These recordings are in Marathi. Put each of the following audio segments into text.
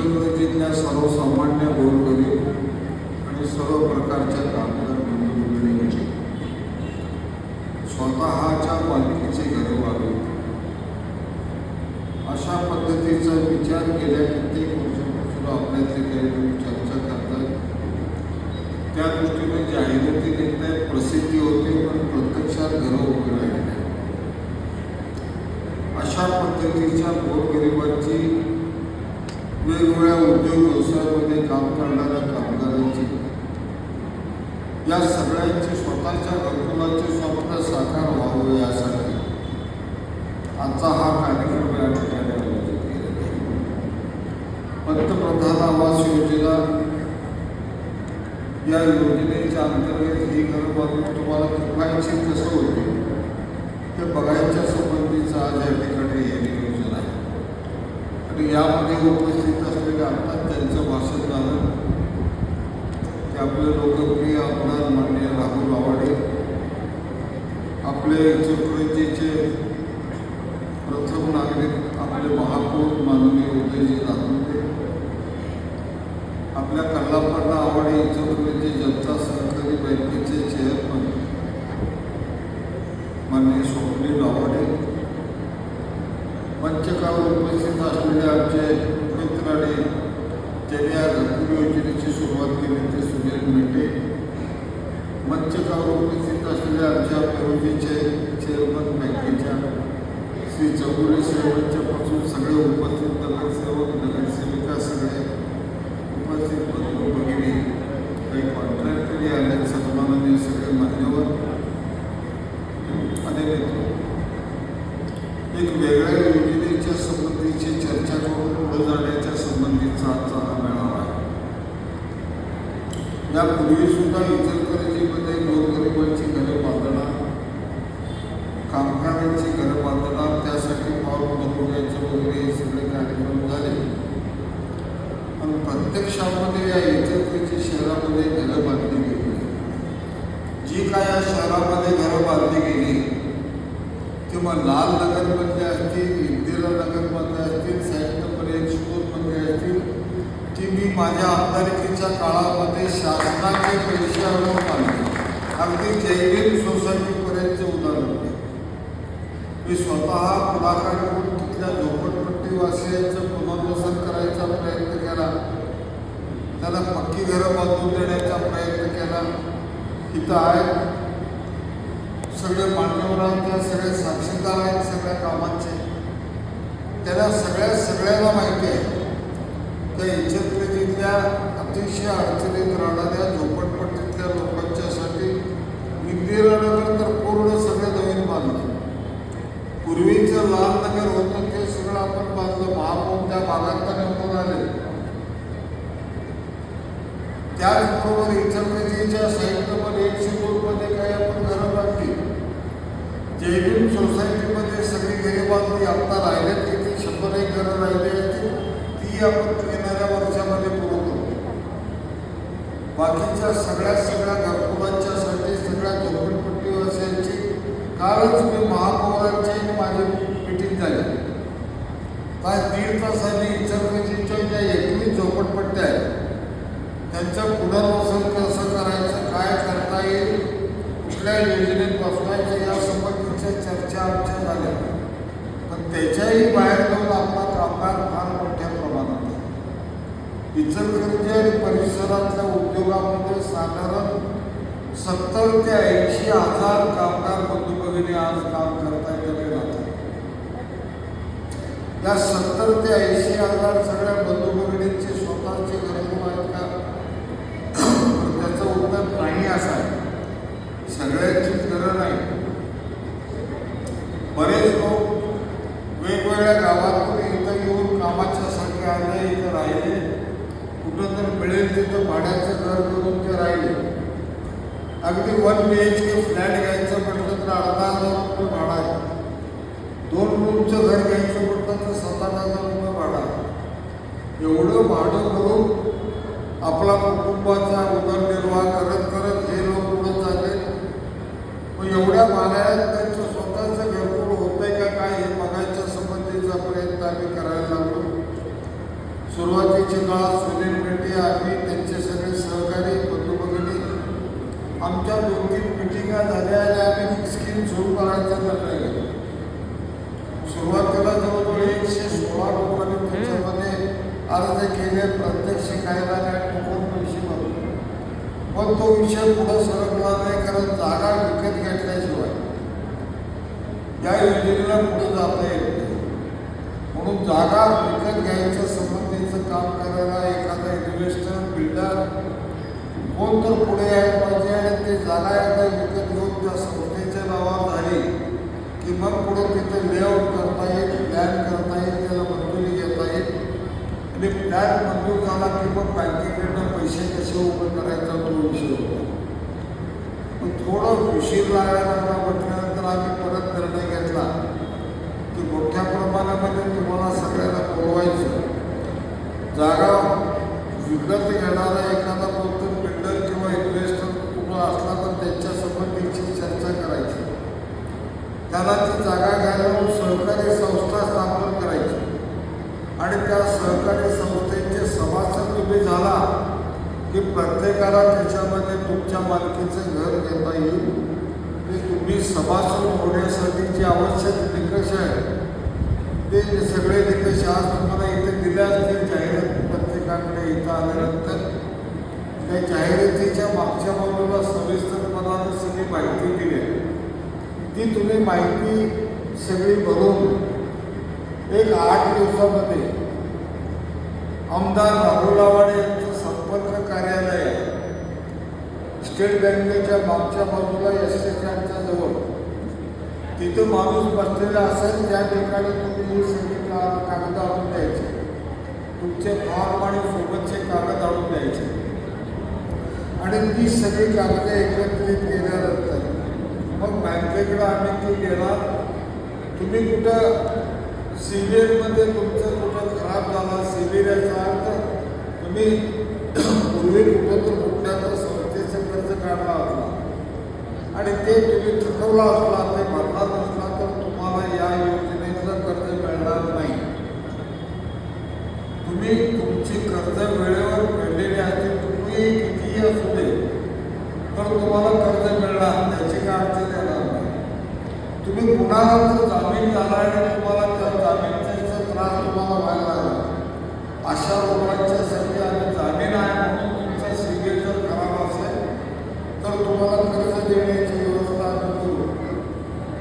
इचलकरंजीतल्या सर्वसामान्य गोरगरीब आणि सर्व प्रकारच्या कामगार बंधूंनी स्वतःच्या मालकीची घरं व्हावी अशा पद्धतीचा विचार गेल्या कित्येक वर्षापासून आपल्यातले काही लोक चर्चा करतात. त्या दृष्टीने जाहिराती देत नाही, प्रसिद्धी होते, पण प्रत्यक्षात घरं उभी राहिली नाही. अशा पद्धतीच्या गोरगरिबांची वेगवेगळ्या उद्योग व्यवसायामध्ये काम करणाऱ्या कामगारांची या सगळ्यांची स्वतःच्या घरकुलाचे स्वप्न साकार व्हावं यासाठी आजचा हा कार्यक्रम या ठिकाणी आयोजित केलेला आहे. पंतप्रधान आवास योजना या योजनेच्या अंतर्गत ही घरं बांधून तुम्हाला किफायतशीर कसं होते ते बघायच्या संबंधीचा आज या ठिकाणी हे नियोजन आहे. आणि यामध्ये उपस्थित असलेले आता त्यांचं भाषण झालं की आपले लोकप्रिय आमदार माननीय राहुल आवाडे, आपले इचलकरंजीचे प्रथम नागरिक आपले महापौर माननीय उदयजी नागुंडे, आपल्या कल्लापण्णा आवाडे इचलकरंजी जनता सहकारी बँकेचे चेअरमन माननीय स्वप्नील आवाडे, मंचकावर उपस्थित असलेले आमचे मित्र आणि ज्यांनी या घरकुल योजनेची सुरुवात केली ते सुनील मेटे, मंचकावर उपस्थित असलेल्या आमच्या पेरोजीचे चेअरमन बँकेच्या श्री चौगुले साहेबांच्यापासून सगळे उपस्थित नगरसेवक नगरसेविका सगळे उपस्थित बंधू भगिनी, काही कॉन्ट्रॅक्टरी आले, सन्माननीय सगळे मान्यवर आणि एक वेगळ्या योजनेच्या संबंधीची चर्चा करून पुढे जाण्याच्या संबंधीचा आजचा हा मेळावा आहे. यापूर्वी सुद्धा इचलकरंजीमध्ये गोरगरिबांची घरं बांधणार, कामगारांची घरं बांधणार, त्यासाठी फॉर्म बनवण्याचे वगैरे हे सगळे कार्यक्रम झाले. पण प्रत्यक्षामध्ये या इचलकरंजी शहरामध्ये घरं बांधली गेली. जी काय या शहरामध्ये घरं बांधली गेली किंवा लाल नगरमधले असतील, इंदिरा नगरमधले असतील, साईड नंबर 1 स्कूलमधले असतील, ती मी माझ्या आमदारकीच्या काळामध्ये शासनाचे पैसे आणून बांधले. अगदी जैविक सोसायटीपर्यंतचे उदाहरण आहे. मी स्वतः पुढाकार घेऊन तिथल्या झोपडपट्टीवासियांचं पुनर्वसन करायचा प्रयत्न केला, त्यांना पक्की घरं बांधून देण्याचा प्रयत्न केला. इथं आहेत सगळे मान्यवर आहेत, त्या सगळे साक्षीदार आहेत सगळ्या कामांचे. त्याला सगळ्यांना माहिती आहे त्या इचलकरंजीतल्या अतिशय अडचणीत राहणाऱ्या झोपडपट्टीतल्या लोकांच्यासाठी इंदिरा नगर तर पूर्ण सगळं नवीन बांधलं. पूर्वीचं लाल नगर होतं ते सगळं आपण बांधलं. महापौर त्या भागात निवडून आले. त्याचबरोबर इचलकरंजीच्या साईड नंबर 1 शिरूरमध्ये काही आपण घरं बांधली. जैविक सोसायटीमध्ये सगळी घरे बांधली. आता राहिल्यात किती 101 घरं राहिली असतील, ती आपण येणाऱ्या वर्षामध्ये पूर्ण करू. बाकीच्या सगळ्या घरकुलांच्यासाठी सगळ्या झोपडपट्टीवासियांची कालच मी महापौरांची माझी मीटिंग झाली. काय 1.5 तासांनी इचलकरंजीच्या ज्या 21 झोपडपट्ट्या आहेत त्यांचं पुनर्वसन कसं करायचं, काय करता येईल, कुठल्या योजनेत बसवायचं या संबंधीच्या चर्चा आमच्या झाल्या. पण त्याच्याही बाहेर जाऊन आपला कामगार फार मोठ्या प्रमाणात आहे. इचलकरंजी आणि परिसरातल्या उद्योगामध्ये साधारण 70 ते 80 हजार कामगार बंधू भगिनी आज काम करता येते राहतात. या 70 ते 80 हजार सगळ्या बंधू भगिनींचे स्वतःचे घरकुल आहेत का? त्याचं उत्तर नाही असं आहे. सगळ्यांचीच घरं नाही. बरेच लोक वेगवेगळ्या गावातून इथं येऊन कामाच्यासाठी आले, इथं राहिले, कुठं तर मिळेल तिथं भाड्याचं घर करून ते राहिले. अगदी 1 BHK फ्लॅट घ्यायचं म्हटलं तर 18,000 रुपये भाडा आहे. 2 रूमचं घर घ्यायचं म्हटलं तर 7,000 रुपये भाडा आहे. एवढं भाडं भरून आपला कुटुंबाचा उदरनिर्वाह करत करत हे लोक पुढे चालले. मग एवढ्या भाड्यात त्यांचं स्वतःचं घरकुल होतंय का काय हे बघायच्या संबंधीचा प्रयत्न आम्ही करायला लागलो. सुरुवातीच्या काळात सुनील मेटे आम्ही त्यांचे सगळे सहकारी बंधू भगिनी आमच्या 2-3 मिटिंगा झाल्या आणि आम्ही स्कीम सुरू करायचा निर्णय घेतला. सुरुवातीला जवळजवळ 116 लोकांनी त्याच्यामध्ये अर्ज केले, प्रत्यक्ष शिकायला काय कोण पैसे भरले, पण तो विषय पुढे सरकला नाही. कारण जागा विकत घेतल्याशिवाय या योजनेला पुढे जाता येत नाही. म्हणून जागा विकत घ्यायचं संबंधीचं काम करायला एखादा इन्व्हेस्टर बिल्डर कोण तर पुढे यायला पाहिजे आणि ते जागा एकदा विकत घेऊन त्या संस्थेच्या नावावर झाली की मग पुढे तिथे लेआउट करता येईल, प्लॅन करता येईल, त्याला मंजुरी घेता येईल आणि प्लॅन मंजूर झाला की मग बँकेकडनं पैसे कसे उभं करायचा तो विषय होता. पण थोडं उशीर लागायला म्हटल्यानंतर आम्ही परत निर्णय घेतला की मोठ्या प्रमाणामध्ये तुम्हाला सगळ्यांना बोलवायचं. जागा विकत घेणारा एखादा कोणतं बिल्डर किंवा इन्व्हेस्टर कुठं असला तर त्यांच्या संबंधीची चर्चा करायची. त्याला ती जागा घ्यायला सहकारी संस्था स्थापन करायची आणि त्या सहकारी संस्थेचे सभासद तुम्ही झाला की प्रत्येकाला त्याच्यामध्ये तुमच्या मालकीचं घर घेता येईल. ते तुम्ही सभासद होण्यासाठी जे आवश्यक निकष आहेत ते सगळे निकष आज तुम्हाला इथे दिले असतील. जाहिरात प्रत्येकाकडे इथं आल्यानंतर त्या जाहिरातीच्या मागच्या बाजूला सविस्तरपणानं सगळी माहिती दिली आहे. ती तुम्ही माहिती सगळी भरून एक 8 दिवसामध्ये आमदार राहुलावाडे यांचं संपर्क कार्यालय आहे. स्टेट बँकेच्या मागच्या बाजूला एसटीच्या जवळ तिथं माणूस बसलेला असेल. त्या ठिकाणी तुम्ही ही सगळी कागद आणून द्यायचे, तुमचे फॉर्म आणि सोबतचे कागद आणून द्यायचे आणि ती सगळी कागद एकत्रित केल्यानंतर मग बँकेकडे आम्ही ती देणार. तुम्ही कुठं CBL तुमचं कुठं खराब झाला, CBL याचा अर्थ तुम्ही पूर्वी कुठं तर कुठल्या तर संस्थेचं कर्ज काढला असला आणि ते तुम्ही थकवला असला, ते भरला नसला तर तुम्हाला या योजनेचं कर्ज मिळणार नाही. तुम्ही तुमची कर्ज वेळेवर फेडलेली असतील, तुम्ही कितीही असू दे तर तुम्हाला कर्ज मिळणार, त्याची काय अडचण येणार नाही. तुम्ही कुणाला जर जामीन झाला आणि तुम्हाला त्या जामीनचा त्रास तुम्हाला व्हायला लागला, अशा लोकांच्यासाठी आम्ही जामीन आहे म्हणून तुमचा CBL जर खराब असेल तर तुम्हाला कर्ज देण्याची व्यवस्था आम्ही करू.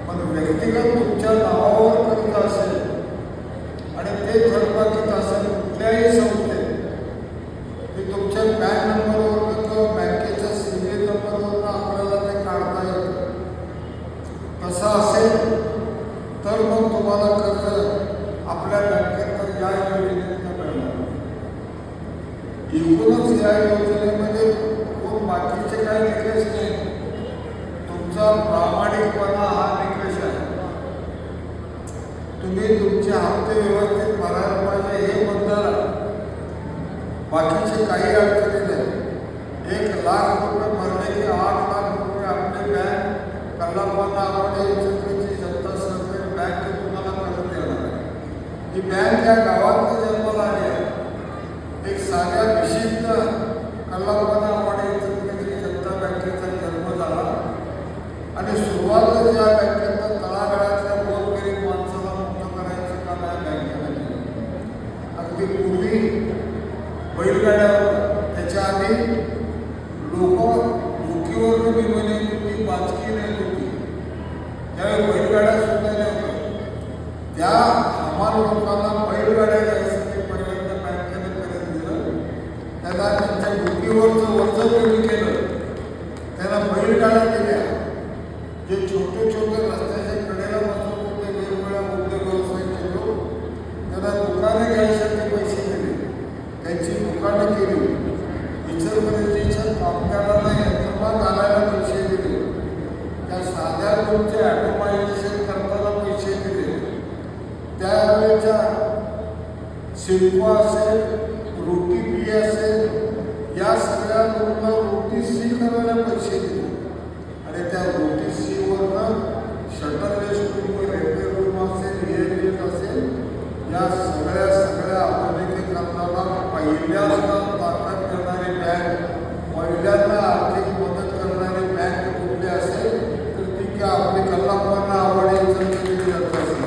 पण व्यक्तिगत तुमच्या नावावर कर्ज असेल आणि ते थकबाकीत असेल कुठल्याही संस्थेत, ते तुमच्या पॅन नंबरवरून किंवा बँकेच्या CBL नंबरवरून आपल्याला ते काढता येतं. तसं असेल तर मग तुम्हाला कर्ज आपल्या बँकेत या योजनेतून मिळणार. एकूणच या योजनेमध्ये कोण बाकीचे काही निकष नाही, तुमचा प्रामाणिकपणा हा निकष आहे. तुम्ही तुमचे हप्ते व्यवस्थित भरायला पाहिजे हे बंधन आहे. बाकीचे काही अडचणी नाही. 1 लाख रुपये भरले की 8 लाख रुपये आपले बँक कल्लापांना आवडे चक्रीची जनता सहकारी बँक तुम्हाला कर्ज देणार आहे. ही बँक या गावात जन्माला आली आहे. एक साध्या विशिष्ट कल्लापांना आवडे चक्रीची जनता बँकेचा जन्म झाला आणि सुरुवात या बँकेचं तळागाळातल्या गोरगरीब माणसाला मुक्त करायचं काम या बँकेला केलं. अगदी पूर्वी बैलगाड्यावर, त्याच्या आधी लोक मुखीवर विमान येत होती, बाचकी नेत होती, त्यावेळी बैलगाड्या सुद्धा नव्हत्या. त्या हमाल लोकांना बैलगाड्या घ्यायसाठी पहिल्यांदा बँकेने करून दिलं. त्याला त्यांच्या मुखीवरचं वजन कमी केलं, त्याला बैलगाड्या दिल्या. जे छोटे छोटे रस्त्याच्या कडेला बसत होते, वेगवेगळ्या उद्योग व्यवसाय केलो, त्याला दुकाने घ्यायसाठी पैसे दिले, त्यांची दुकानं केली. इचलकरंजीच्या कामगारांना यंत्रणा घालायला पैसे दिले, त्या साध्या रोडचे ॲटोमायझेशन करताना पैसे दिले. त्यावेळेच्या सिडको असेल, रोटी पी असेल, या सगळ्या लोकांना रोटी सी करायला पैसे दिले आणि त्या रोटी सीवरनं शटर रेस्टरूम, रेल्वे रूम असेल, एअरवेज असेल, या सगळ्या आधुनिकीकरणाला महिलांना ताकद देणारी बँक, महिलांना आर्थिक मदत करणारी बँक कुठली असेल तर ती की आपली कल्लाप्पांना आवडेल केली जात असेल.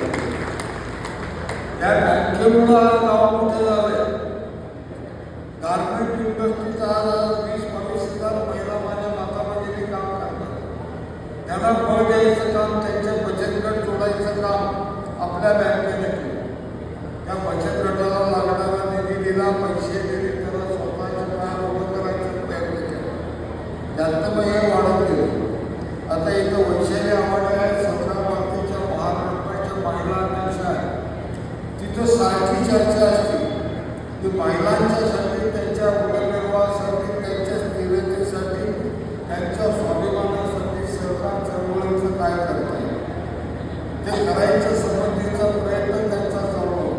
त्या बँकेमुळे आज गाव मोठं झालंय. गारमेंट इंडस्ट्रीचा आज 20-22,000 महिला माझ्या नातामध्ये काम करतात. त्यांना फळ द्यायचं काम, त्यांच्या बचत गट जोडायचं काम आपल्या बँकेने केलं. त्या बचत गटाला लागणारा निधी दिला, पैसे दिले, त्याला स्वतःच्या पायावर उभं करायचा प्रयत्न केला. त्यातनं मग हे वाढत गेलं. आता इथं वैशाली आव्हाड आहे, 17 भारतीच्या महाराष्ट्राच्या महिला अध्यक्ष आहे. तिथं सारखी चर्चा असते की महिलांच्यासाठी, त्यांच्या उदरनिर्वाहासाठी, त्यांच्या स्थिरतेसाठी, त्यांच्या स्वाभिमानासाठी सरकार चळवळीचं काय करता येईल ते करायच्या संबंधीचा प्रयत्न त्यांचा चालू होतो.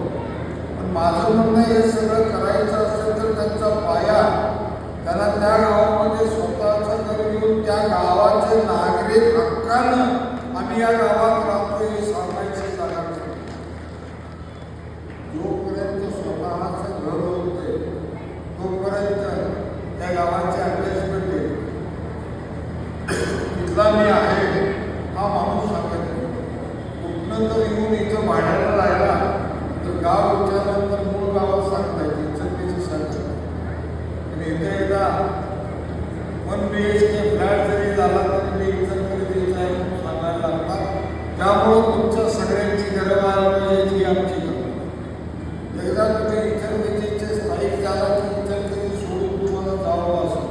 पण माझं म्हणणं हे सगळं करायचं असेल तर त्यांचा पाया त्यांना त्या गावामध्ये स्वतःचं घर घेऊन त्या गावाचे नागरिक हक्कानं आम्ही या गावात राहतो हे सांगायची जागा नाही. जोपर्यंत स्वतःचं घर होते तोपर्यंत त्या गावाचे अटॅचमेंट आहे. इथला मी आहे हा माणूस सांगत नाही. कुठनं तर येऊन इथं भाड्याला राहिला तर गाव विचारल्यानंतर मूळ गावात सांगता येते, इचलकरंजी सांगतात. पण इथे एकदा 1 BHK फ्लॅट जरी झाला तरी मी इचलकरंजीचा आहे म्हणून सांगायला लागतात. त्यामुळं तुमच्या सगळ्यांची गरज ही आमची गरज. एकदा तुम्ही इचलकरंजीचे स्थायिक झाला की इचलकरंजी सोडून तुम्हाला जावं असं.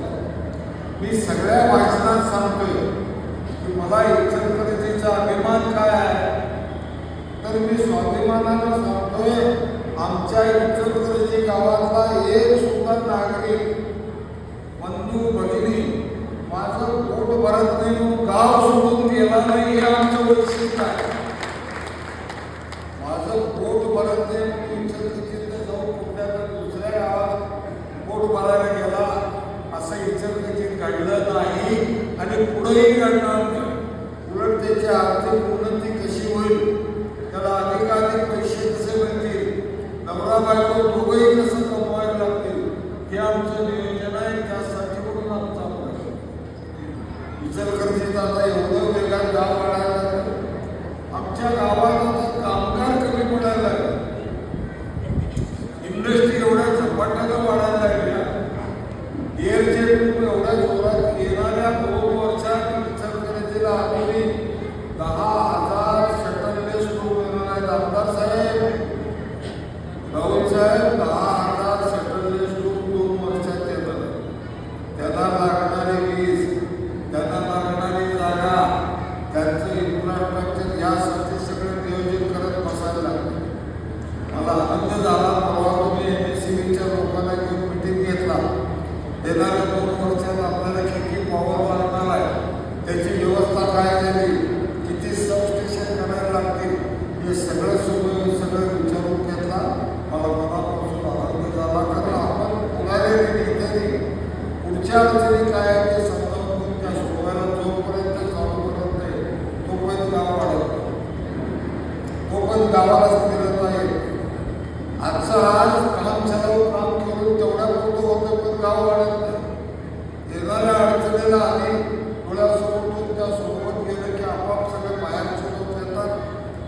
मी सगळ्या भाषणात सांगतोय की मला इचलकरंजीचा अभिमान काय आहे, तर मी स्वाभिमानानं सांगतोय आमच्या इचलकरंजी गावातला एक सुद्धा नागरिक, बंधू भगिनी माझं पोट भरत नाही म्हणून गाव सोडून गेला नाही हे आमचं वैशिष्ट्य आहे. माझं पोट भरत नाही म्हणून इचलकरंजीत जाऊन कुठल्या दुसऱ्या गावात पोट भरायला गेला असं इचलकरंजीत घडलं नाही आणि पुढेही घडणार नाही. उलट त्याची आर्थिक उन्नती कशी होईल, त्याला अधिकाधिक पैसे कसे मिळतील, नवरा बायको दोघंही कसं कमवायला लागतील हे आमचं नियोजन आहे. त्यासाठी म्हणून आमचा इचलकरंजीत आता एवढं वेगात गाव वाढायला लागलं. आमच्या गावात आता कामगार कमी पडायला लागले. इंडस्ट्री एवढ्या झपाट्यानं वाढायला लागल्या. एअरजेट एवढ्या जोरात येणाऱ्या 2 वर्षात इचलकरंजीला आम्ही 10,000 शटललेस लोक येणार आहेत. आमदार साहेब, राहुल साहेब, 10,000 शटललेस लोक 2 वर्षात येणार आहेत. त्यांना लागणारे वीज, त्यांना लागणारी जागा, त्यांचं इन्फ्रास्ट्रक्चर यासाठी सगळं नियोजन करत बसायला लागतं. मला आनंद झाला. परवा तुम्ही MSCBच्या लोकांना घेऊन मिटिंग घेतला. येणाऱ्या 2 वर्षात आपल्याला किती पॉवर लागणार आहे, त्याची व्यवस्था काय झाली, किती सबस्टेशन करायला लागतील, हे सगळं विचारून घेतला. मला मनापासून आनंद झाला. कारण आपण पुढारी नेत्यांनी पुढच्या अडचणी काय आहे ते समजावून त्या सोडवायला जोपर्यंत चालू करत नाही तोपर्यंत गाव वाढत नाही, तोपर्यंत गावाला फिरत आहे. आजचं आज काम चालू काम करून तेवढ्या मोठं होतं पण गाव वाढत नाही. येणाऱ्या अडचणीला आधी डोळ्यासमोर त्या सोबत गेलं की आपोआप सगळे बाहेरचे लोक येतात.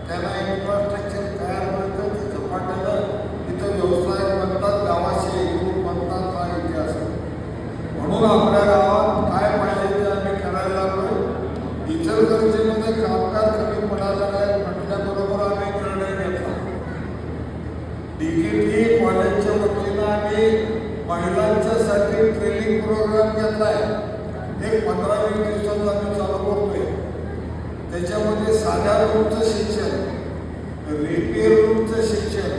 त्यांना इन्फ्रास्ट्रक्चर तयार करतात, ते झपाट्यानं तिथं व्यवसाय बनतात, गावाशी एकरूप बनतात. हा इतिहास आहे. म्हणून आपल्या गावात काय पाहिजे ते आम्ही करायला लागलो. इचलकरंजीमध्ये कामगार कमी पडायला लागले म्हटल्याबरोबर आम्ही निर्णय घेतला. DKT कॉलेजच्या वतीनं आम्ही महिलांच्यासाठी ट्रेनिंग प्रोग्राम घेतला आहे. एक 15-20 दिवसात आम्ही चालू करतोय. त्याच्यामध्ये साध्या रूमचं शिक्षण, रिपेअर रूमचं शिक्षण,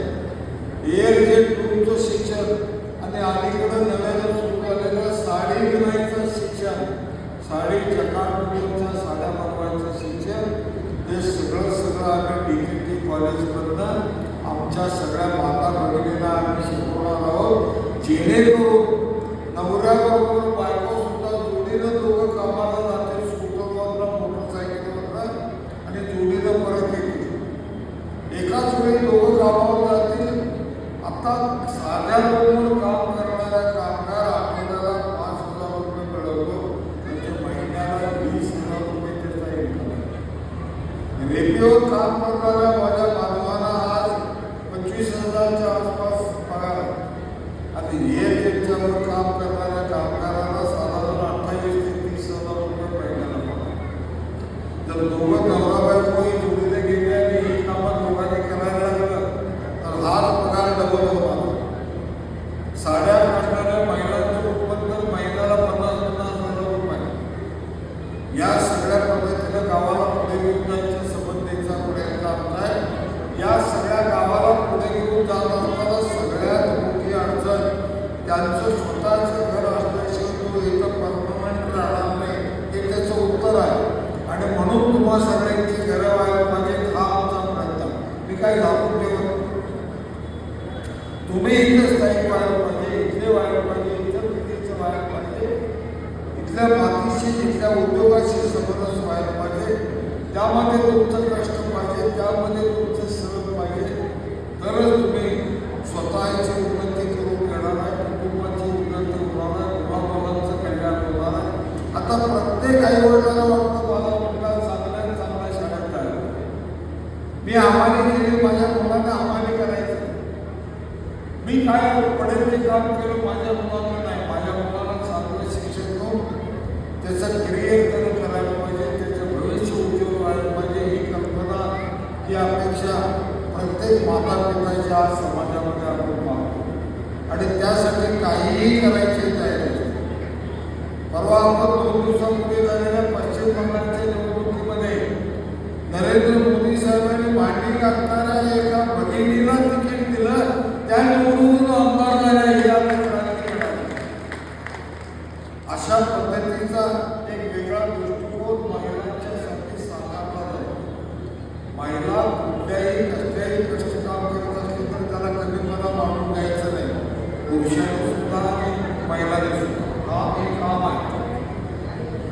एअरजेट रूमचं शिक्षण आणि अलीकडं नव्यानं सुरू झालेलं साडी विणायचं शिक्षण, साडी चकाटूचा साड्या बनवायचं शिक्षण, हे सगळं आम्ही DKT कॉलेजमधनं आमच्या सगळ्या माता भगिनींना आम्ही शिकवणार आहोत. जेणेकरून नवऱ्याबरोबर बायको सुद्धा जोडीनं दोघं कामाला जातील, स्कूटरवरनं, मोटरसायकलवरनं आणि जोडीनं परत येतील. एकाच वेळी दोघं कामावर जातील. आता साध्या लोकांवर काम करणारे आणि हे त्यांच्यावर काम करणाऱ्या कामगाराला साधारण 28 ते 30,000 रुपये महिन्याला पगार. जर दोघं नवरा बायकोही जोडीने गेले आणि ही कामं दोघांनी करायला लागलं तर हाच पगार डबल होणार. साड्या काढणाऱ्या महिलांचं उत्पन्न महिन्याला 50,000 रुपये. या सगळ्या पद्धतीनं गावाला पुढे घेऊन जायच्या संबंधीचा प्रयत्न आमचा आहे. या सगळ्या गावाला पुढे घेऊन जात असताना सगळ्यात मोठी अडचण त्यांचं स्वतःचं घर असल्याशिवाय तो इथं परमनंट राहणार नाही हे त्याचं उत्तर आहे. आणि म्हणून तुम्हा सगळ्यांची घरं व्हायला पाहिजे हा आमचा प्रयत्न. मी काही झाकून ठेवत तुम्ही इथं स्थायिक व्हायला पाहिजे, इथले व्हायला पाहिजे, इथं तिथेचं व्हायला पाहिजे, इथल्या मातीशी इथल्या उद्योगाशी समरस व्हायला पाहिजे. त्यामध्ये तुमचं कष्ट पाहिजे, त्यामध्ये तुमचं श्रम पाहिजे. तरच तुम्ही स्वतःची उन्नती करून घेणार आहे, कुटुंबाची उन्नती होणार आहे, मुलामुलांचं कल्याण होणार आहे. आता प्रत्येक आईवडिलांना वाटतं मला मुलगा चांगल्या चांगल्या शाळेत आहे. मी आम्हाने केली, माझ्या मुलांना आम्हाने करायचं. मी काय पडेल ते काम केलं माझ्या मुलांना नाही. माझ्या मुलांना चांगलं शिक्षण देऊन त्याचं करिअर त्यानं करायला पाहिजे, त्याचं भविष्य उज्ज्वल व्हायला पाहिजे. ही कल्पना ही अपेक्षा प्रत्येक माता पिताच्या आज समाजामध्ये आपण पाहतो आणि त्यासाठी काहीही करायची तयारी. परवा आपण 2 दिवसांपूर्वी झालेल्या पश्चिम बंगालच्या निवडणुकीमध्ये नरेंद्र मोदी साहेबांनी भांडी घालणाऱ्या एका भगिनीला तिकीट दिलं. त्या निवडून आमदार झाल्या. अशा पद्धतीचा एक वेगळा दृष्टिकोन महिलांच्यासाठी साकारला जातो. महिला कुठल्याही कसल्याही कष्ट काम करत असली तर त्याला कमीपणा मानून द्यायचं नाही. पुरुषांनी सुद्धा आणि महिलांनी सुद्धा काम हे काम आहे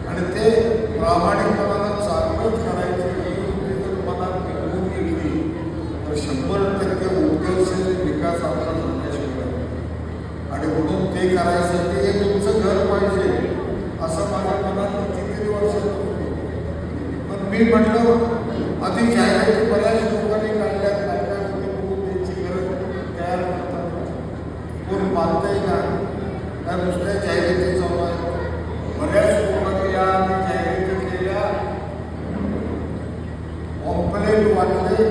आणि ते प्रामाणिकपणानं चांगलंच करायचं. ही जर मनात घेऊन गेली तर 100% उद्योगशील विकास आपला झाल्याशिवाय. आणि म्हणून ते करायसाठी हे तुमचं घर पाहिजे असं माझ्या मनात कितीतरी वर्षात. पण मी म्हटलं आधी जाहिराती बऱ्याच लोकांनी काढल्यात, काय काय होते बघून त्यांची गरज तयार करतात. कोण बांधतंय का काय नुसत्या जाहिराती चालू आहे. बऱ्याच लोकांनी या जाहिराती केल्या, पॉम्पलेट वाटले,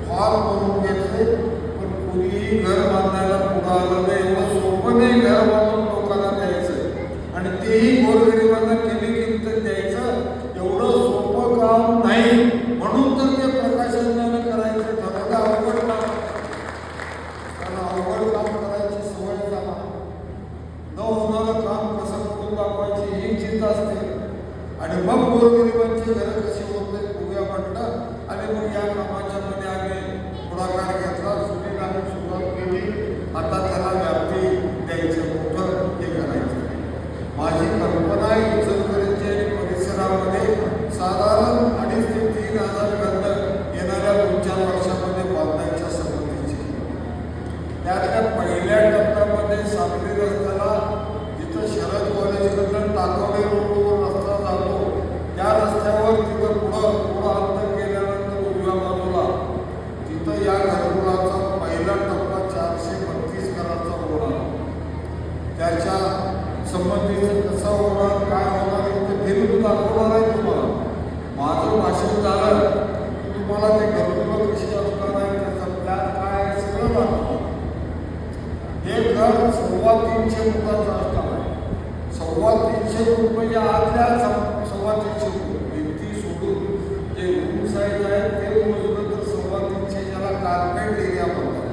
हॉल बनवून घेतले, पण कुणीही घर बांधायला पुढं आलं नाही. एवढं सोपं नाही घर बांधून लोकांना द्यायचं आणि तेही गोरगरिबांना कमी किंमत द्यायचं. एवढं सोपं काम नाही. म्हणून तर ते प्रकाशनानं करायचं ठरवलं. अवघड काम, कारण अवघड काम करायची सवय झाला. न होणारं काम कसं करून दाखवायची ही चिंता असते. आणि मग गोरगरिबांची घरं कशी होत नाही बघूया म्हटलं. आणि मग या कामाच्या मध्ये आम्ही पुढाकार घेतला. सुनील आम्ही सुरुवात केली. आता त्याला व्याप्ती द्यायचं, मोठं हे करायचं. माझी कल्पना आहे इचलकरंजी आणि परिसरामध्ये साधारण 2,500 ते 3,000 घरं येणाऱ्या 2-4 वर्षामध्ये बांधायच्या संबंधीची. त्यातल्या पहिल्या टप्प्यामध्ये सांगली रस्त्याला जिथं शरद कॉलेजकडनं टाकवले रोडवर रस्ता जातो त्या रस्त्यावर तिथं पुढं अंतर गेल्यानंतर उजव्या बाजूला तिथं या घरकुलाचा पहिला टप्पा 432 घराचा होणार. त्याच्या संबंधीचं कसं होणार, काय होणार ते फिरून दाखवणार आहे तुम्हाला. माझं भाषण झालं की तुम्हाला ते घरकुलं कशी असणार आहे, त्याचा प्लॅन काय आहे सगळं दाखवणार. हे घर 350 फुटाचं असणार आहे. 350 फूट म्हणजे आतल्या 350 फूट भिंती सोडून जे रूम साईज आहे ते मोजलं तर 350, ज्याला कार्पेट एरिया म्हणतात.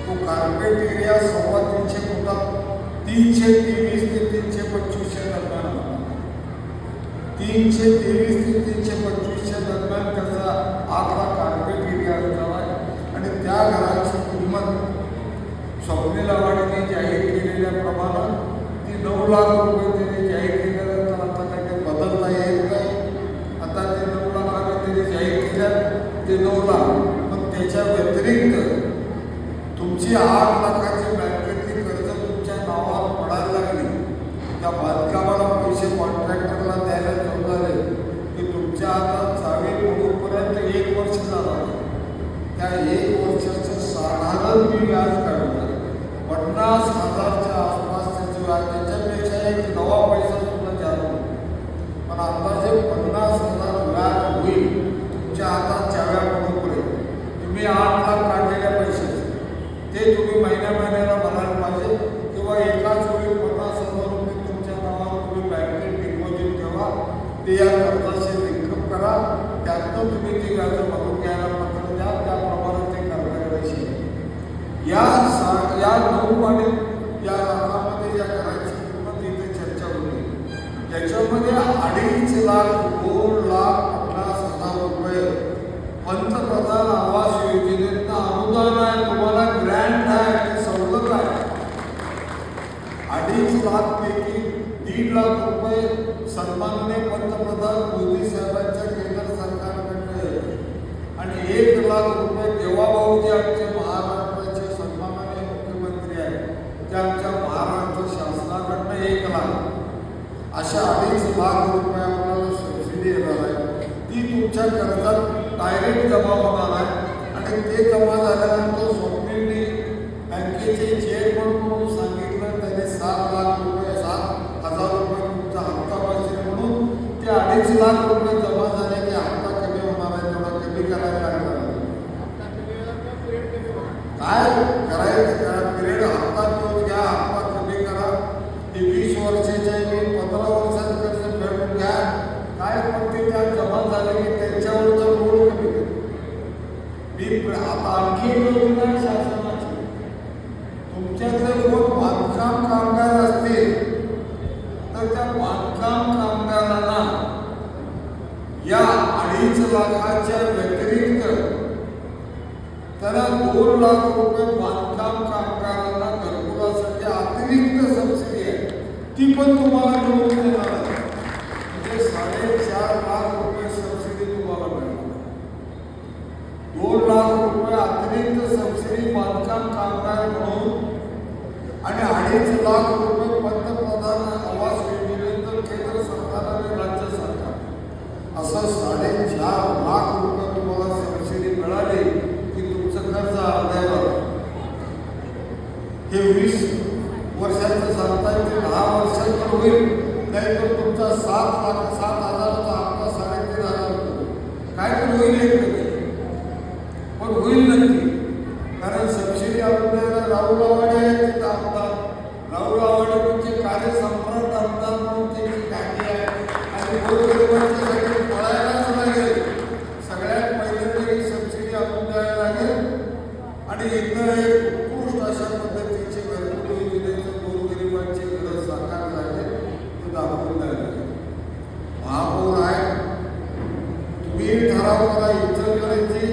तो कार्पेट एरिया 350 फुटात 323 ते 325 दरम्यान होता. 323 ते 325 दरम्यान त्याचा आतला कार्पेट एरिया असणार आहे. आणि त्या घराची किंमत स्वप्नील आव्हाडांनी जाहीर केलेल्याप्रमाणे ती 9 लाख रुपये त्यांनी जाहीर केल्यानंतर आता काही ते बदलता येत नाही. आता ते 9 लाखाने त्यांनी जाहीर केल्यात ते 9 लाख. पण त्याच्या व्यतिरिक्त तुमची 8 लाखाची बँकेतली कर्ज तुमच्या नावावर पडायला लागली. त्या बांधकामाला पैसे कॉन्ट्रॅक्टरला द्यायला घेऊन झाले की तुमच्या हातात चावी पडूपर्यंत 1 वर्ष जाणार. त्या 1 वर्षाचं साधारण मी व्याज काढणार 50,000 किंवा एकाच वेळी 50,000 रुपये तुमच्या नावावर तुम्ही बँकेत डिपॉझिट ठेवा, ते या कर्जाशी लिंकअप करा, त्यातनं तुम्ही ते कर्ज भरून घ्यायला पत्र द्या, त्याप्रमाणे ते कर्जाकडे या 9 आणि या लाखामध्ये या घराची किंमत इथे चर्चा होती. त्याच्यामध्ये 2.5 लाख 2,50,000 रुपये पंतप्रधान आवास योजनेतनं अनुदान आहे, तुम्हाला ग्रँट आहे, सवलत आहे. 2.5 लाख पैकी 1.5 लाख रुपये सन्माननीय पंतप्रधान मोदी साहेबांच्या केंद्र सरकारकडे आणि 1 लाख रुपये देवाभाऊ जे आमचे महाराष्ट्राचे सन्माननीय मुख्यमंत्री आहेत त्या आमच्या महाराष्ट्र शासनाकडनं 1 लाख अशा 2.5 लाख रुपये आपल्याला सबसिडी येणार आहे. ती तुमच्या कर्जात डायरेक्ट जमा होणार आहे आणि ते जमा झाल्यानंतर स्वप्नीलनी बँकेचे चेअरमन म्हणून सांगितलं, त्याने 7 लाख रुपये 7,000 रुपये तुमचा हप्ता बसेल म्हणून ते 2.5 लाख रुपये जमा झाले की हप्ता कमी होणार आहे, तेवढा कमी करायला लागणार आहे. काय करायचं का पिरियड हप्ता तोच घ्या, हप्ता कमी करा. ते 20 वर्षाच्या 15 वर्षात कर्ज फेडून घ्या. काय पण ते त्या जमा झाले की त्यांच्यावरचा लोड कमी करा. मी आता आणखी एक योजना आहे शासनाची. तुमच्यातले कोण बांधकाम कामगार असतील तर त्या बांधकाम कामगारांना या 2.5 लाखाच्या व्यतिरिक्त त्याला 2 लाख रुपये बांधकाम कामगारांना घरकुलासाठी अतिरिक्त सबसिडी आहे, ती पण तुम्हाला मिळून देणार आहे. म्हणजे 4.5 लाख रुपये सबसिडी तुम्हाला मिळणार. 2 लाख रुपये अतिरिक्त सबसिडी बांधकाम कामगार म्हणून आणि 2.5 लाख रुपये पंतप्रधान आवास योजनेतून केंद्र सरकार आणि राज्य सरकार असं 4.5 लाख रुपये तुम्हाला सबसिडी मिळाली की तुमचं कर्ज अर्ध्यावर. हे 20 वर्षाचं सांगताय ते 10 वर्षात होईल, नाही तर तुमचा 7,000चा हप्ता 3,500 रुपये काय तर होईल एक पण होईल नक्की. कारण सबसिडी आपल्याला राहुल आवाडे आहे तिथं आमदार, राहुल आवाडे म्हणजे कार्यसम्राट आमदार म्हणून त्याची गाडी आहे आणि गोरगरिबांच्यासाठी पळायलाच लागेल. सगळ्यात पहिले तरी सबसिडी आपण द्यायला लागेल आणि इथं एक उत्कृष्ट अशा पद्धतीचे घरकुल योजनेचं गोरगरिबांची गरज साकार झाले ते दाखवून द्यायला लागेल. महापौर आहे, तुम्ही ठराव करा इचलकरंजी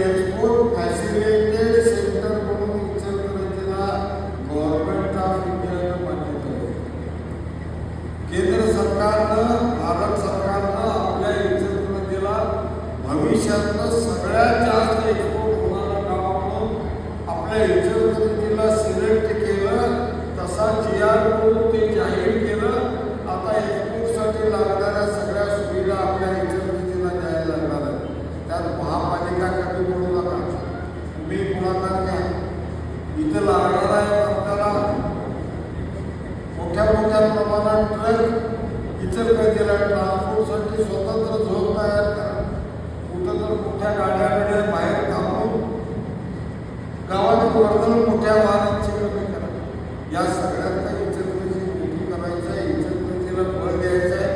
एक्सपोर्ट फॅसिलिटेड सेंटर म्हणून इचलकरंजीला गव्हर्नमेंट ऑफ इंडियानं मान्यता दिली. केंद्र सरकारनं भारत सरकारनं आपल्या इचलकरंजीला भविष्यातलं सगळ्यात जास्त एक्सपोर्ट होणारं गाव म्हणून आपल्या इचलकरंजीला सिलेक्ट केलं. तसा GR म्हणून ते जाहीर केलं. आता एक्सपोर्टसाठी लागणाऱ्या सगळ्या सुविधा आपल्या इचलकरंजीला द्यायला लागणार आहेत. त्यात महापालिका कमी पडू नका, तुम्ही पुढाकार घ्या. इथं लागणार आहे आपल्याला मोठ्या प्रमाणात ट्रक इचलकरंजीला ट्रान्सपोर्टसाठी स्वतंत्र झोन तयार करा. कुठं तर मोठ्या गाड्या बाहेर थांबून गावात वर्दळ मोठ्या वाहनांची कमी करा. या सगळ्यांना इचलकरंजी मोठी करायचं आहे, इचलकरंजीला बळ द्यायचं आहे.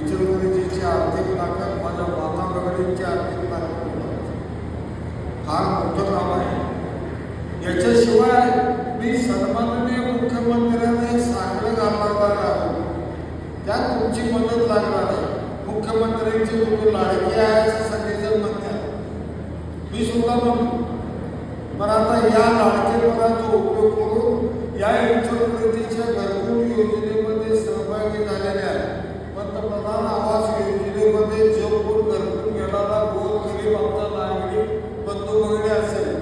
इचलकरंजीची आर्थिक ताकद माझ्या माता भगिनींची आर्थिक ताकद फार मोठं काम आहे. याच्याशिवाय मी सन्माननीय मुख्यमंत्र्यांना एक सांगणं घालणार आहे, त्यात तुमची मदत लागणार आहे. मुख्यमंत्र्यांची तुम्ही लाडकी आहे असं सगळेजण म्हणतात, मी सुद्धा म्हणतो. पण आता या लाडकेपणाचा उपयोग करून या इचलकरंजीच्या घरकुल योजनेमध्ये सहभागी झालेल्या पंतप्रधान आवास योजनेमध्ये जो कोण घरकुल घेणारा गोरगरीब आमचा नागरिक बंधू वगैरे असेल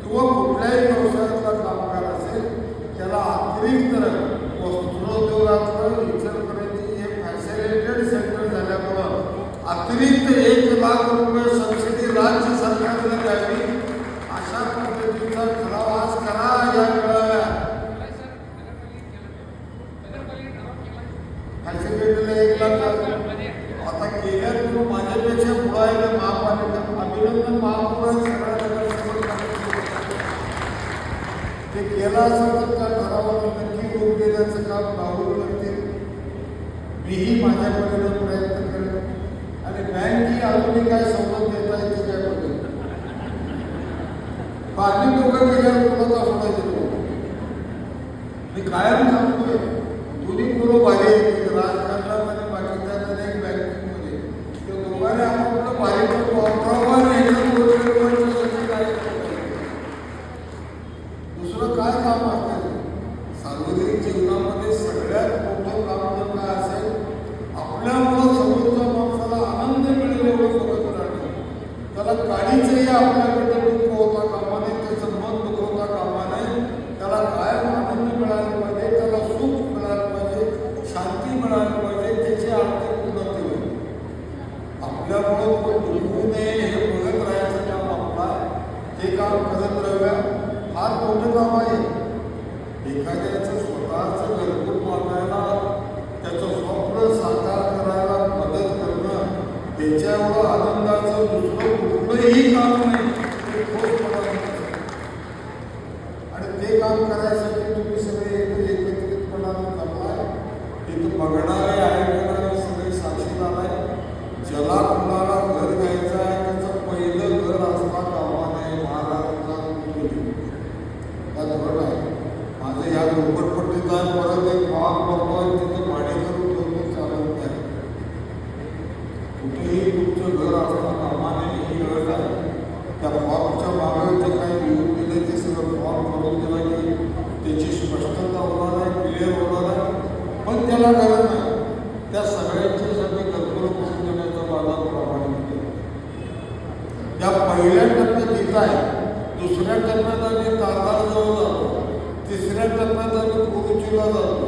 किंवा कुठल्याही व्यवसायातला कामगार असेल, त्याला अतिरिक्त वस्त्रोद्योगातलं इचलकरंजी हे फॅसिलिटेड सेंटर झाल्यामुळं अतिरिक्त 1 लाख रुपये सबसिडी राज्य सरकारने द्यावी अशा पद्धतीचा ठराव आज करा. या मिळाल्या फॅसिलिटीला 1 लाख आता गेल्या तुम्ही माझ्यापेक्षा पुढं आहे महापालिका. अभिनंदन महापौर सगळ्या ते केला असेल तर त्या ठरावाला नक्की रूप देण्याचं काम राहुल करतील, मीही माझ्या परीने प्रयत्न करेन. आणि बँक ही अजूनही काय सवलत देता येते काय बघेल. बाकी लोक केल्यावर कोणाचा सोडायचं मी कायम सांगतोय दोन्ही गुरु भारी आहेत राजकारणात आणि बाकीच्या अनेक बँकिंगमध्ये. ते दोघांनी आपापलं भारी पण वापरावं आणि दुसरं काय काम असतं. सार्वजनिक जीवनामध्ये सगळ्यात मोठं काम जर काय असेल आपल्यामुळं समोरच्या माणसाला आनंद मिळेल एवढं बघत राहणं. त्याला काळीचंही आपल्याकडे दुःख होता कामा नये, त्याचं मन दुखवता कामा नये. त्याला कायम आनंद मिळाला पाहिजे, त्याला सुख मिळालं पाहिजे, शांती मिळाली पाहिजे, त्याची आर्थिक उन्नती होईल. आपल्यामुळं कोण दुखू नये हे बघत राहायचं काम आपला ते काम करत राहूया. फार मोठं काम आहे. एखाद्याचं स्वतःचं घरकुल बांधायला त्याचं स्वप्न साकार करायला मदत करणं त्याच्यावर आनंदाचं दुसरं कुठलंही काम नाही. आणि ते काम करायसाठी तुम्ही सगळे एकत्रितपणानं करताय. तिथं बघणारे ऐकणारे सगळे साक्षीदार आहे. ज्याला कुणाला घर घ्यायचं आहे त्याचं पहिलं घर असता कामा नये. महाराजांचा धोरण आहे माझं. ह्या झोपडपट्टीत आहे परत एक भाग बघतोय तिथे भाडे करून ठेवून चालत नाही. कुठेही तुमचं घर असता कामा नये ही गरज आहे. त्या फॉर्मच्या मागे जे काही लिहून दिले ते सगळं फॉर्म करून दिला की त्याची स्पष्टता होणार आहे, क्लिअर होणार आहे. पण त्याला गरज नाही. त्या सगळ्यांचे सगळे घरकुल करून देण्याचा माझा प्रामाणिक. त्या पहिल्या टप्प्यात इथं आहे, दुसऱ्या टप्प्यात आम्ही तारदारजवळ जातो, तिसऱ्या टप्प्यात आम्ही कुरुचीला जातो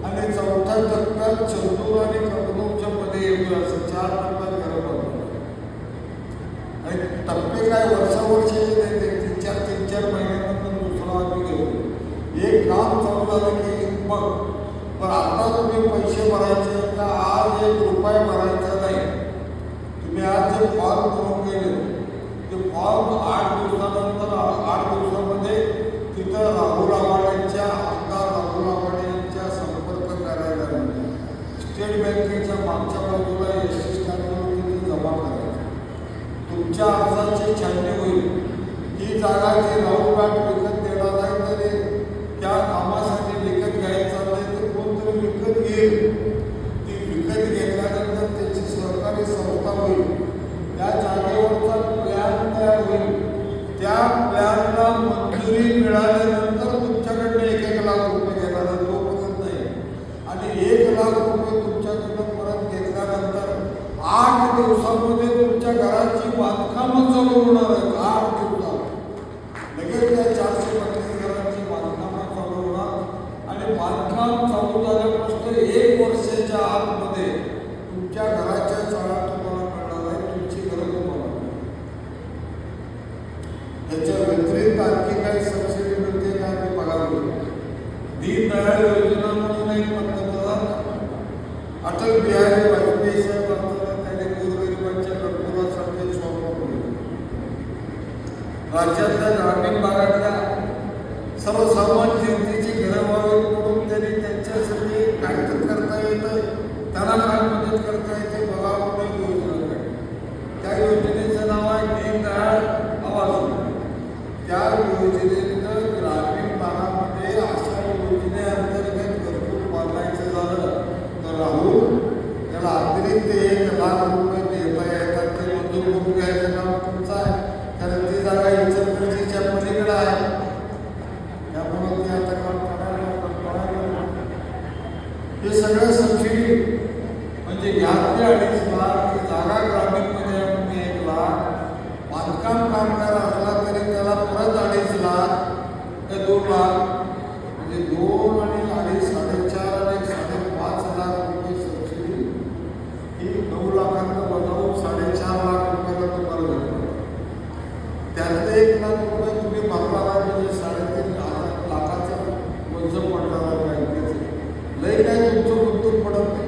आणि चौथ्या टप्प्यात चंदूर आणि कबनूरच्या मध्ये येतो. असं 4 टप्प्यात घरं बांधतो. आणि टप्पे काय वर्षावर्षाचे देते. 3-4 महिन्यानंतर दुसरा आम्ही घेतो. एक काम चालू झालं की मग पण आता तुम्ही पैसे भरायचे का आज 1 रुपया भरायचा नाही. तुम्ही आज जे फॉर्म करून गेले ते फॉर्म 8 दिवसानंतर 8 दिवसामध्ये तिथं राहुल आवाड्यांच्या आमदार राहुल आवाडे यांच्या संपर्क कार्यालयामध्ये स्टेट बँकेच्या मागच्या बाजूला एसटी स्टँडवर तिथे जमा करायचं. तुमच्या अर्जाची छाननी होईल. ही जागा जी राहुल गाठ विकत देणार आहे तरी त्या कामासाठी विकत घ्यायचं नाही तर कोणतरी विकत घेईल. ती विकत घेतल्यानंतर त्याची सहकारी संस्था होईल. त्या जागेवरचा प्लॅन तयार होईल. त्या प्लॅनला मंजुरी मिळाल्यानंतर तुमच्याकडनं 1 लाख रुपये घेणार तोपर्यंत नाही. आणि 1 लाख रुपये तुमच्याकडनं परत घेतल्यानंतर 8 दिवसामध्ये तुमच्या घराची बांधकामं चालू होणार आहेत. 8 दिवसात लगेच त्या 432 घरांची बांधकामं चालू होणार आणि बांधकाम चालू झाल्यापासून 1 वर्षाच्या आतमध्ये तुमच्या घराच्या चाळा तुम्हाला मिळणार आहे. तुमची घरं तुम्हाला. त्याच्या व्यतिरिक्त आणखी काही सबसिडी मिळते का आम्ही बघायला गेलो. दीनदयाळ योजना म्हणून एक पंतप्रधान अटल बिहारी वाजपेयी साहेब असताना त्याने गोरगरिबांच्या घरकुलासाठी स्वप्न केलं. राज्यातल्या ग्रामीण भागातल्या सर्वसामान्य जनतेची घरं व्हावी म्हणून त्यांनी त्यांच्यासाठी काय तर करता येतं, त्यांना काय मदत करता येते बघावं म्हणून योजना काढली. त्या योजनेचं नाव आहे दीनदयाळ आवास योजना. त्या योजनेनं ग्रामीण भागामध्ये अशा योजनेअंतर्गत घरकुल बांधायचं झालं तर राहुल त्याला अतिरिक्त 1 लाख रुपये देता येतात. ते मंजूर करून घ्यायचं काम तुमचं आहे. कारण ती जागा इचलकरंजीच्या पलीकडे आहे. त्यामुळे ते आता काम करायला हे सगळं सबसिडी म्हणजे यातले 2.5 लाख जागा ग्रामीणमध्ये म्हणजे 1 लाख. बांधकाम कामगार असला तरी त्याला परत 2.5 लाख ते 2 लाख म्हणजे 2 आणि 2.5 4.5 आणि 5.5 लाख रुपये सबसिडी. ही 9 लाखांना बनवून 4.5 लाख रुपयाला तुम्हाला भेटणार. त्यातले 1 लाख रुपये तुम्ही भरला म्हणजे 3.5 लाखाचं वजन पडणार बँकेचं. लई काय तुमचं गुंतून पडत नाही.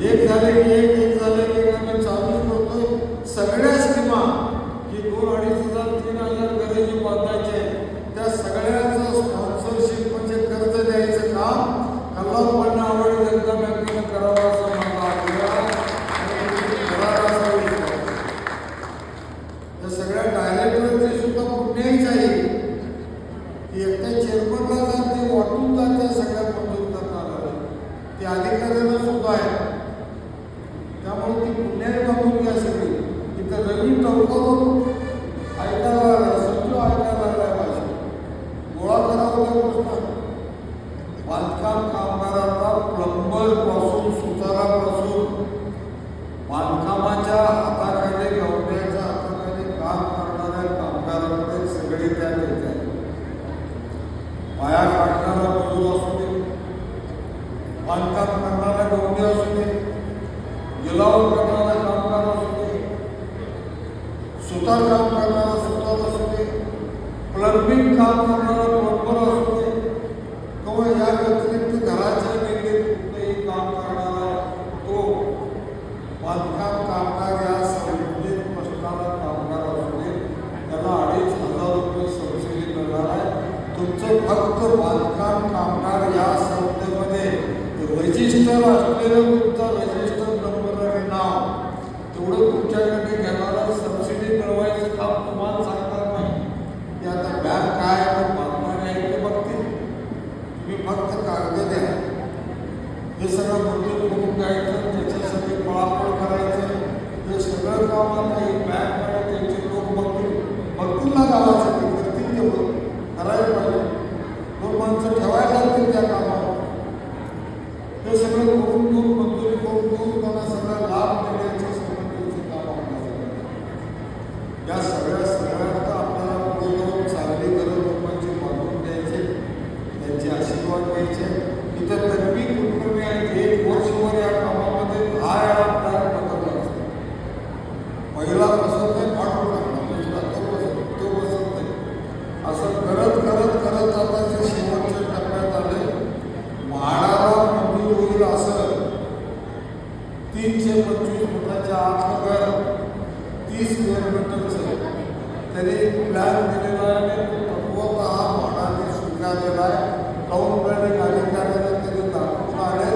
एक झाले की एक झाले की आम्ही चालूच करतो. सगळ्या स्कीमा की 2-2.5 3,000 घरे जी बांधायचे त्या सगळ्याचं स्पॉन्सरशिप म्हणजे कर्ज द्यायचं काम कामगारांना प्लंबर पासून सुतारापासून बांधकामाच्या हाताखाली गवण्याच्या हाताखाली काम करणाऱ्या कामगारांकडे सगळे त्या देत आहेत. पाया काढणारा मजूर असू दे, बांधकाम करणारा गवणे असू दे, गिलाव करणारा कामगार असू दे, सुतार काम करणारा सुतार असू दे, प्लंबिंग काम करणारा प्लंबर असू दे, किंवा या व्यतिरिक्त घराच्या निगडीत कुठेही काम करणारा तो बांधकाम कामगार या संघटनेत बसणारा कामगार असू दे, त्याला 2,500 रुपये सबसिडी मिळणार आहे. तुमचं फक्त बांधकाम कामगार या संस्थेमध्ये रजिस्टर असलेलं तुमचा रजिस्टर नंबर आणि नाव तेवढं तुमच्याकडे घेणारा सबसिडी मिळवायचं काम तुम्हाला सांगणार नाही. की आता बँक काय बांधणार आहे ते बघतील, तुम्ही फक्त कागद द्या. हे सगळं मंजूर करून द्यायचं, त्याच्यासाठी पळापळ करायचं, हे सगळं काम आता बँक आहे त्यांचे लोक बघतील ना गावासाठी करतील तेवढं करायला पाहिजे. 2 माणसं ठेवायला लागतील त्या कामाला. हे सगळं करून मंजुरी करून त्यांना सगळा लाभ देण्याच्या संबंधीचे काम आपल्याला या सगळ्यांना आपल्याला पुढे जाऊन चांगली गरज लोकांची मागून द्यायचे, त्यांचे आशीर्वाद घ्यायचे. इथं तन्वी कुटुंबी आहेत, 1 वर्षभर या कामामध्ये 10 वेळा आपल्याला बदलला असतो. पहिला बसत नाही, फाटून टाकला, दुसरा तो बसत नाही. असं करत करत करत आता जे शेवटच्या टप्प्यात आले, म्हाडाला मंजूर होईल असं 325 फुटाच्या आत घर 30 स्क्वेअर मीटरचं तरी प्लॅन दिलेला आहे. तत्वतः म्हाडाने स्वीकारलेला आहे. टाऊन प्लॅनिंग अधिकाऱ्याने त्यांनी दाखवून आले,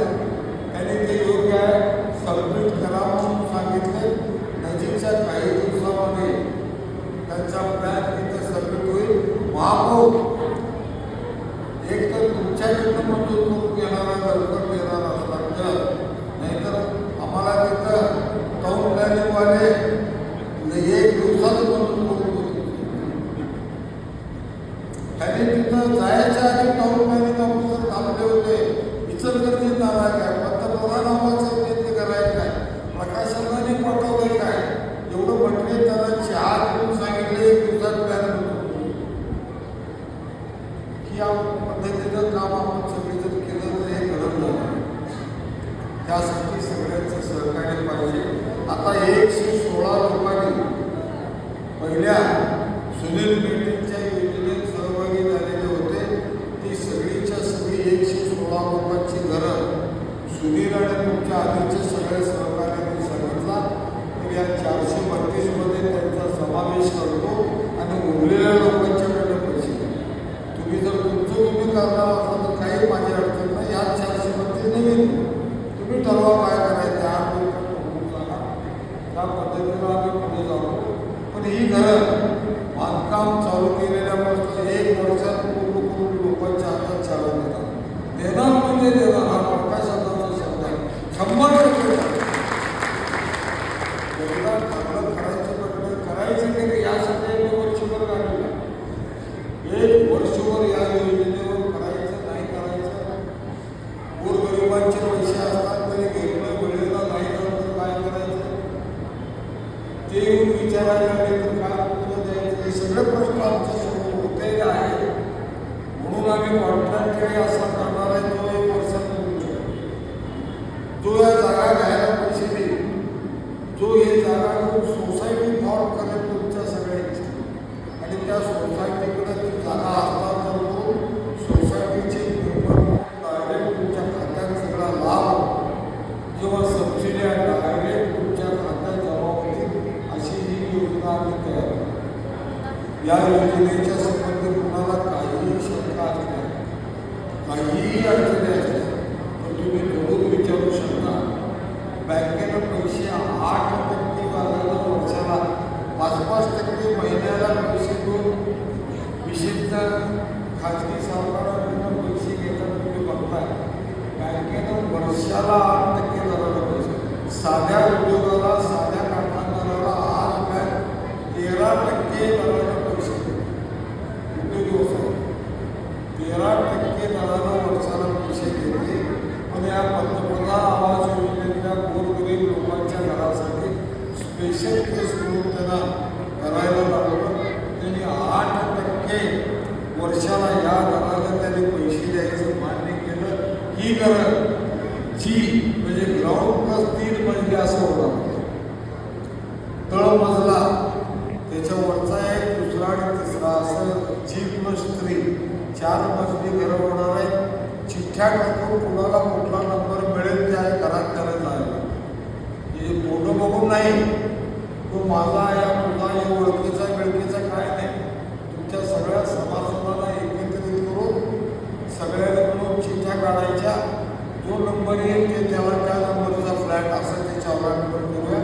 त्यांनी ते योग्य आहे सबमिट करा म्हणून सांगितले. नजीकच्या काही दिवसामध्ये त्यांचा प्लॅन तिथे सबमिट होईल. महापौर एक तर तुमच्याकडनं मंजूर करून घेणारा लवकर देणार असला तर, नाहीतर आम्हाला तिथं टाऊन प्लॅनिंगवाले 1 दिवसात मंजूर करून देतो. त्यांनी तिथं जायच्या आधी टाऊन प्लॅनिंग ऑफिसर थांबले होते. इचलकरंजीत आला काय, पंतप्रधान आवाचं ते करायचं काय, प्रकाशनाने पाठवलं काय, एवढं म्हटले त्याला चहा घेऊन सांगितले 1 दिवसात प्लॅन होतो. की या पद्धतीनं काम आपण सगळे जर केलं तर हे गरज नाही. त्यासाठी सगळ्यांचं सहकार्य पाहिजे. आता 116 लोकांनी पहिल्या सुनील मेंढींच्या योजनेत सहभागी झालेले होते. ती सगळीच्या सगळी 116 लोकांची घरं सुनील आणि तुमच्या आधीचे सगळे सहकार्यांनी सांगितला. तर या 432 मध्ये त्यांचा समावेश करतो आणि उरलेल्या लोकांच्याकडे पैसे तुम्ही जर तुम्ही करणार असाल तर काही माझी अडचण नाही. या 432 नवीन तुम्ही ठरवा काय करायचं. 8 लोकांना त्या पद्धतीनं आम्ही पुढे जातो. पण ही घरं बांधकाम चालू केलेल्यापासून 1 वर्षात पूर्ण करून लोकांच्या हातात चालू देणार म्हणजे देणार. हा प्रकाशाचा शब्द आहे. 100% एकदा चांगलं करायचं म्हटलं करायचं की यासाठी 1 वर्षभर काढलं. 1 वर्षभर या योजनेवर करायचं नाही करायचं. गोरगरिबांचे पैसे असतात तरी घेतलं वेळेला नाही तर काय करायचं ते येऊन विचारायला लागले तर काय उत्तर द्यायचं. हे सगळे प्रश्न आमच्यासमोर होते आहे. म्हणून आम्ही कॉन्ट्रॅक्ट असा करणार आहे जो 1 वर्षात जो या जागा घ्यायला पैसे देईल, जो हे जागा घेऊन सोसायटी फॉर्म करेल तुमच्या सगळ्यांची आणि त्या सोसायटीकडे ती जागा हस्तांतर करून सोसायटीचे डायरेक्ट तुमच्या खात्यात सगळा लाभ जेव्हा सबसिडी डायरेक्ट तुमच्या खात्यात जमा होतील अशी ही योजना आम्ही तयार केली. या योजनेच्या संबंधी कुणाला काहीही शंका असल्या, काहीही अडचणी असल्या तर तुम्ही जरूर विचारू शकता. बँकेनं पैसे 8% व्याजानं वर्षाला 5% महिन्याला पैसे देऊन विशेषत खाजगी सावकारांकडून पैसे घेताना तुम्ही बघताय. बँकेनं वर्षाला 8% दराला पैसे, साध्या उद्योगाला साध्या कारखानदाराला आज बँक 13% दराला पैसे उद्योग व्यवसाय 13% दराला वर्षाला पैसे देते. ही घरं जी म्हणजे ग्राउंड प्लस 3 मजले असं होणार, तळमजला त्याच्यावरचा एक, दुसरा आणि तिसरा असं जी प्लस 3 4 मजली घरं होणार आहे. चिठ्ठ्या टाकून कुणाला कुठला नंबर मिळेल त्या घरात करायला आहे. हे फोटो बघून नाही, तो माझा या तुझा या ओळखीचा मिळखीचा काय नाही, तुमच्या सगळ्या सभासदांना एकत्रित करून सगळ्याला मिळून चिठ्ठ्या काढायच्या. जो नंबर येईल ते त्याला त्या नंबरचा फ्लॅट असं त्याच्यावर नंबर करूया.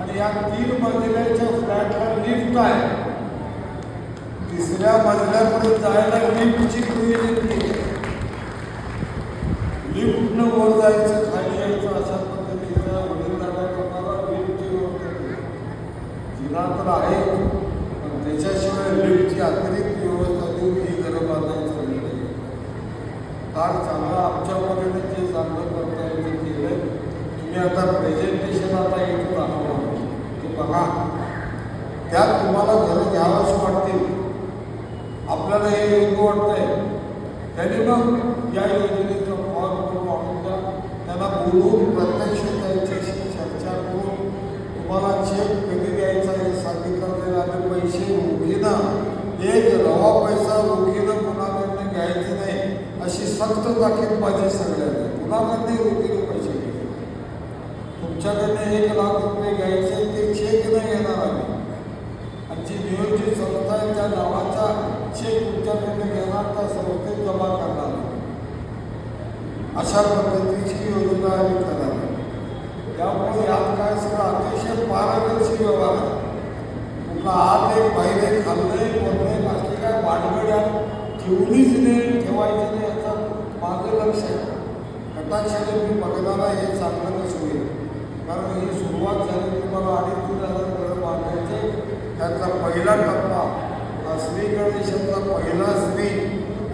आणि या 3 मजल्याच्या फ्लॅटला लिफ्ट आहे, तिसऱ्या मजल्यापर्यंत जायला लिफ्टची नियोजन केली. लिफ्टनं वर जायचं, खाली यायचं, अशा पद्धतीचा वडीलधाऱ्या लोकांना लिफ्टची व्यवस्था केली. जिना तर आहे, पण त्याच्याशिवाय लिफ्टची अतिरिक्त व्यवस्था देऊन ही घरं बांधायचं नाही. फार चांगलं आमच्यापर्यंत जे चांगलं करता येईल ते केलं. तुम्ही आता प्रेझेंटेशन आता इथं दाखवणार ते बघा, त्यात तुम्हाला घरं घ्यावंच वाटतील. आपल्याला हे योग्य वाटतंय त्यांनी मग या योजनेचा फॉर्म करून आणून द्या. त्यांना बोलवून प्रत्यक्ष त्यांच्याशी चर्चा करून तुम्हाला चेक कधी द्यायचा हे सांगितलं जाईल. आम्ही पैसे रोखीनं, एक रवा पैसा रोखीनं कुणाकडनं घ्यायचं नाही अशी सक्त ताकीद पाहिजे सगळ्यांना. कुणाकडनंही रोखीनं पैसे घ्यायचे, तुमच्याकडनं 1 लाख रुपये घ्यायचे ते चेक नाही घेणार आम्ही. आणि जी नियोजित संस्था आहे त्या नावाचा चेक तुमच्याकडनं घेणार, त्या संस्थेत जमा करणार. अशा पद्धतीची योजना आम्ही करणार. त्यामुळे यात काय सगळं अतिशय पारदर्शी व्यवहार आहे. कुठला आत एक बाहेर एक खाल्लं एक वरलं असली काय भांडगड्यात ठेवलीच नाही, ठेवायचं नाही याचा माझं लक्ष आहे. कटाक्षाने मी बघणारा हे चांगलं कसं होईल, कारण ही सुरुवात झाली. तुम्हाला 2,500 घरं बांधायचे. त्यातला पहिला टप्पा श्री गणेशाचा पहिला श्री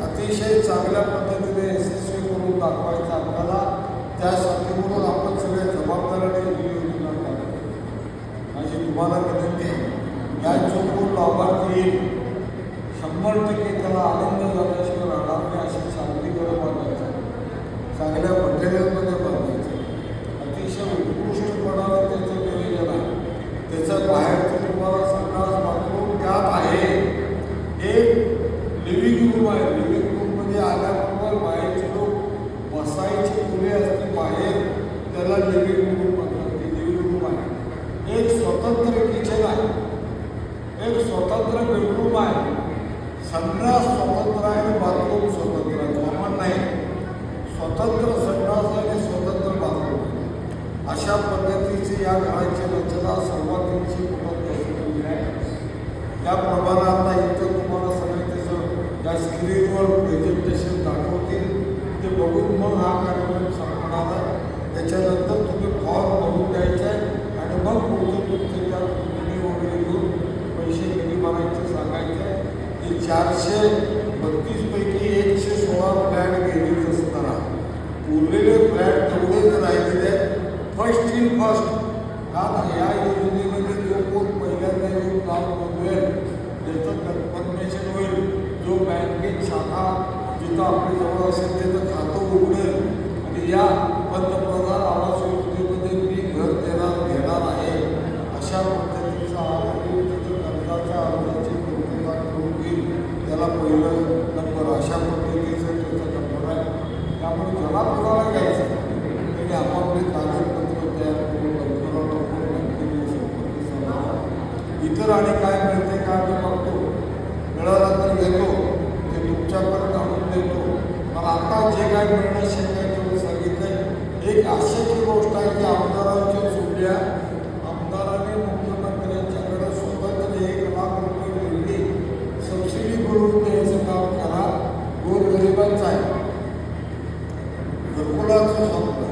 अतिशय चांगल्या पद्धतीने यशस्वी करून दाखवायचा आपल्याला. त्यासाठी म्हणून आपण सगळे जबाबदारीने ही योजना करावी. माझी तुम्हाला विनंती आहे, या जो कोण लाभार्थी येईल 100% त्याला आनंद झाल्याशिवाय राहणार नाही. अशी चांगली घरं बांधायचं, चांगल्या मटेरियलमध्ये बांधायचं, अतिशय उत्कृष्टपणाने त्याचं नियोजन आहे. त्याचं बाहेरचं तुम्हाला संडास बाथरूम त्यात आहे. एक लिव्हिंग रूम आहे, लिव्हिंग रूममध्ये आल्याबरोबर बाहेरचे लोक बसायची खुले असते बाहेर, त्याला लिव्हिंग रूम म्हणतात. ते लिव्हिंग रूम आहे. एक स्वतंत्र किचन आहे, एक स्वतंत्र बेडरूम आहे, संडास स्वतंत्र आहे आणि बाथरूम स्वतंत्र आहे. कॉमन नाही, स्वतंत्र संडास आणि स्वतंत्र बाथरूम. अशा पद्धतीची या घराची रचना सर्वांची केली आहे. त्याप्रमाणे आता इथं तुम्हाला सगळे त्याचं या स्क्रीनवर प्रेझेंटेशन दाखवतील, ते बघून मग हा कार्यक्रम संपणार आहे. त्याच्यानंतर तुम्ही फॉर्म भरून द्यायचे आहे आणि मग पुढचं तुमचे त्या तुम्ही वगैरे घेऊन पैसे किती भरायचे सांगायचे. हे 432 पैकी 116 फ्लॅट गेलेच असताना उरलेले फ्लॅट तेवढेच राहिलेले आहेत. First in first. कारण या योजनेमध्ये जो कोण पहिल्यांदा येऊन काम नोंदवेल त्याचं कन्फर्मेशन होईल. जो बँकेत शाखा जिथं आपल्या जवळ असेल त्याचं खातं उघडेल आणि या पंतप्रधान आवास योजनेमध्ये मी घर घेणार आहे अशा पद्धतीचा त्याचं कर्जाच्या अर्जाची पूर्तता करून घेईल. त्याला पहिलं नंबर अशा पद्धतीचं त्याचा नंबर आहे. त्यामुळे ज्याला कोणाला घ्यायचं त्यांनी आपापले कागदपत्र तयार करून इतर आणि काय मिळते काय मी बघतो, मिळाला तर घेतो, ते तुमच्यापर्यंत आणून देतो. मला आता जे काय मिळणं शक्य आहे तेवढं सांगितलं. एक आश्चर्य गोष्ट आहे की आमदारांच्या सुटल्या आमदारांनी मुख्यमंत्र्यांच्याकडे स्वतंत्र 1 लाख रुपये वेगळी सबसिडी मिळवून द्यायचं काम करा. गोरगरिबांचं आहे, घरकुलाचं स्वप्न,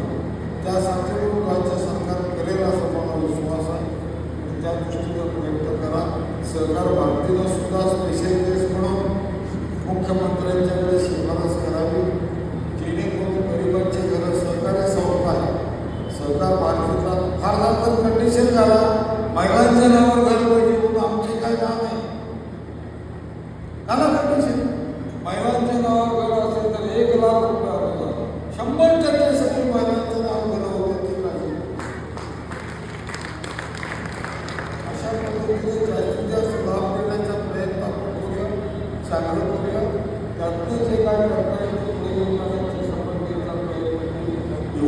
त्यासाठी राज्य सरकार करेल असं मला विश्वास आहे. त्या दृष्टीनं प्रयत्न करा. सहकार भारतीनं सुद्धा स्पेशल केस म्हणून मुख्यमंत्र्यांच्याकडे शिफारस करावी, जेणेकरून गरिबांची घरं सहकारी संस्था आहे. सहकार भारतीचा फार जास्त कंडिशन झाला, महिलांच्या नावावर घर पाहिजे म्हणून आमचे काय काम आहे झाला कंडिशन. महिलांच्या नावावर घर असेल तर 1 लाख रुपये 100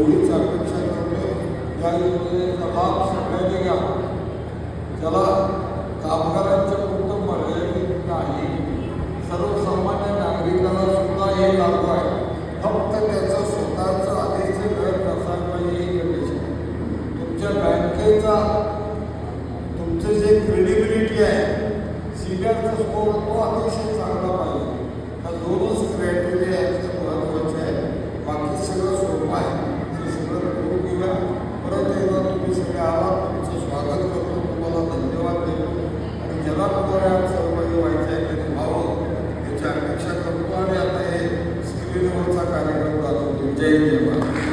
एवढीच अपेक्षा करतो. या योजनेचा लाभ सगळ्यांनी घ्या. ज्याला कामगारांच्या पुरतं मर्यादित नाही, सर्वसामान्य नागरिकाला सुद्धा हे लागू आहे. फक्त त्याचं स्वतःचं आधीचं घर नसायला पाहिजे ही कंडिशन. तुमच्या बँकेचा तुमचं जे क्रेडिबिलिटी आहे, सीबीआयचा स्कोर तो अतिशय चांगला पाहिजे. हा दोनच क्रायटेरिया आहेत महत्त्वाचे आहेत. बाकी सगळं सोपं आहे. ते सगळं करून घेऊया. परत एकदा तुम्ही सगळे आलात, तुमचं स्वागत करतो, तुम्हाला धन्यवाद देतो. आणि ज्याला कुणाला सहभागी व्हायचं आहे त्यांनी व्हावं याची अपेक्षा करतो. आणि आता हे स्क्रीनवरचा कार्यक्रम दाखवतो. जय जय महाराज.